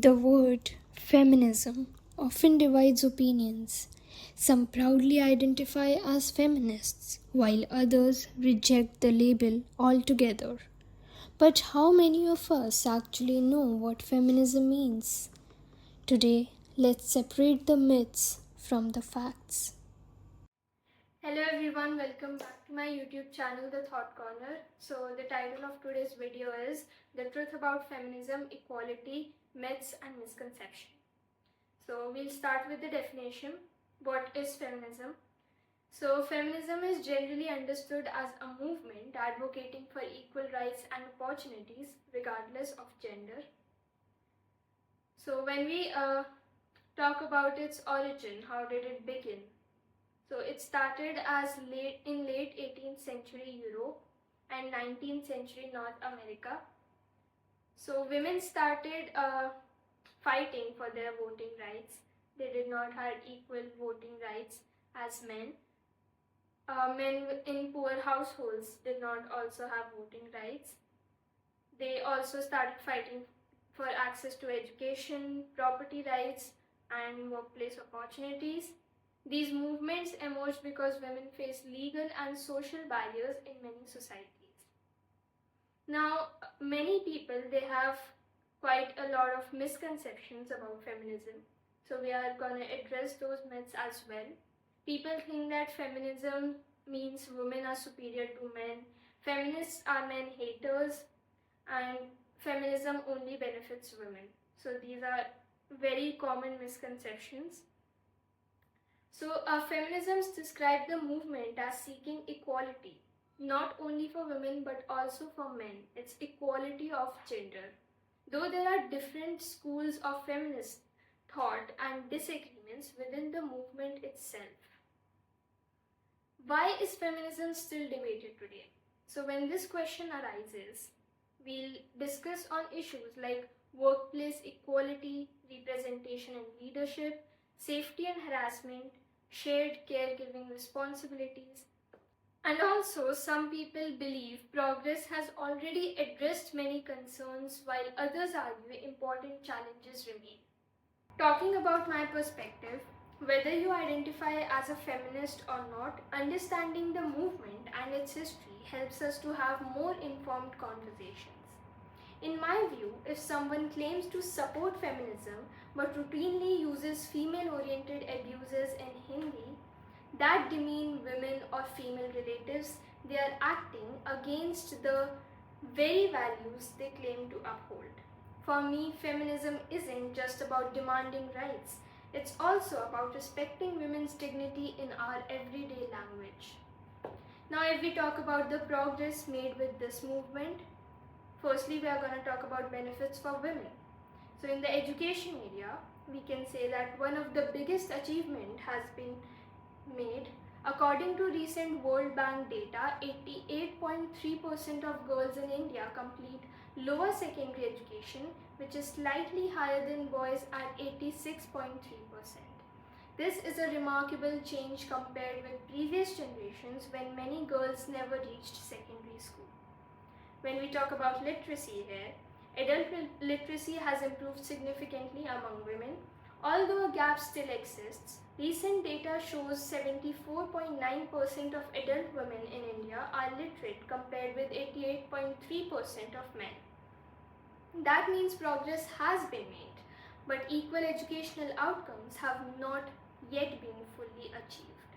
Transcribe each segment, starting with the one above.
The word feminism often divides opinions. Some proudly identify as feminists, while others reject the label altogether. But how many of us actually know what feminism means? Today, let's separate the myths from the facts. Hello everyone, welcome back to my YouTube channel, The Thought Corner. So the title of today's video is The Truth About Feminism, Equality, Myths and Misconceptions. So we'll start with the definition. What is feminism? So feminism is generally understood as a movement advocating for equal rights and opportunities regardless of gender. So when we talk about its origin, how did it begin? So it started as late 18th century Europe and 19th century North America. So women started fighting for their voting rights. They did not have equal voting rights as men. Men in poor households did not also have voting rights. They also started fighting for access to education, property rights, and workplace opportunities. These movements emerged because women face legal and social barriers in many societies. Now, many people, they have quite a lot of misconceptions about feminism. So we are going to address those myths as well. People think that feminism means women are superior to men, feminists are men haters, and feminism only benefits women. So these are very common misconceptions. So feminisms describe the movement as seeking equality, not only for women but also for men. It's equality of gender. Though there are different schools of feminist thought and disagreements within the movement itself. Why is feminism still debated today? So when this question arises, we'll discuss on issues like workplace equality, representation and leadership, safety and harassment, shared caregiving responsibilities. And also, some people believe progress has already addressed many concerns while others argue important challenges remain. Talking about my perspective, whether you identify as a feminist or not, understanding the movement and its history helps us to have more informed conversations. In my view, if someone claims to support feminism but routinely uses female-oriented abuses in Hindi that demean women or female relatives, they are acting against the very values they claim to uphold. For me, feminism isn't just about demanding rights. It's also about respecting women's dignity in our everyday language. Now, if we talk about the progress made with this movement, firstly, we are going to talk about benefits for women. So in the education area, we can say that one of the biggest achievement has been made. According to recent World Bank data, 88.3% of girls in India complete lower secondary education, which is slightly higher than boys at 86.3%. This is a remarkable change compared with previous generations when many girls never reached secondary school. When we talk about literacy here, adult literacy has improved significantly among women. Although a gap still exists, recent data shows 74.9% of adult women in India are literate compared with 88.3% of men. That means progress has been made, but equal educational outcomes have not yet been fully achieved.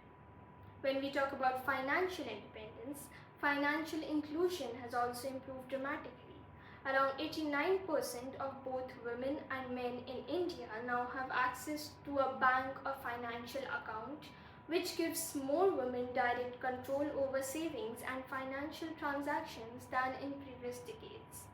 When we talk about financial independence, financial inclusion has also improved dramatically. Around 89% of both women and men in India now have access to a bank or financial account, which gives more women direct control over savings and financial transactions than in previous decades.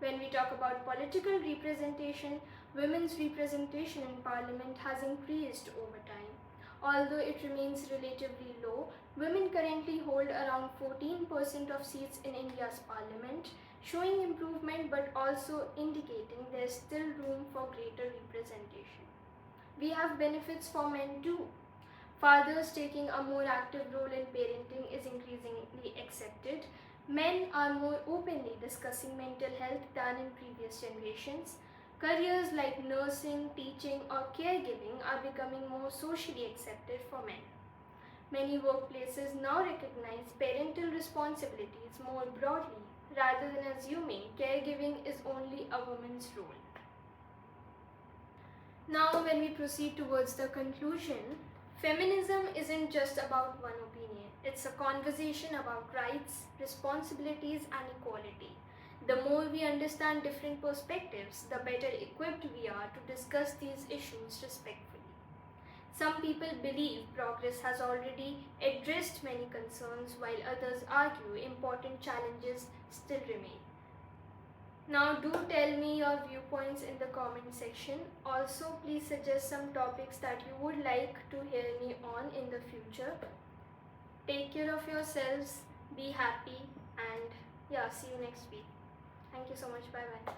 When we talk about political representation, women's representation in parliament has increased over time. Although it remains relatively low, women currently hold around 14% of seats in India's parliament, showing improvement but also indicating there is still room for greater representation. We have benefits for men too. Fathers taking a more active role in parenting is increasingly accepted. Men are more openly discussing mental health than in previous generations. Careers like nursing, teaching, or caregiving are becoming more socially accepted for men. Many workplaces now recognize parental responsibilities more broadly rather than assuming caregiving is only a woman's role. Now, when we proceed towards the conclusion, feminism isn't just about one opinion, it's a conversation about rights, responsibilities, and equality. The more we understand different perspectives, the better equipped we are to discuss these issues respectfully. Some people believe progress has already addressed many concerns, while others argue important challenges still remain. Now, do tell me your viewpoints in the comment section. Also, please suggest some topics that you would like to hear me on in the future. Take care of yourselves, be happy, and yeah, see you next week. Thank you so much. Bye bye.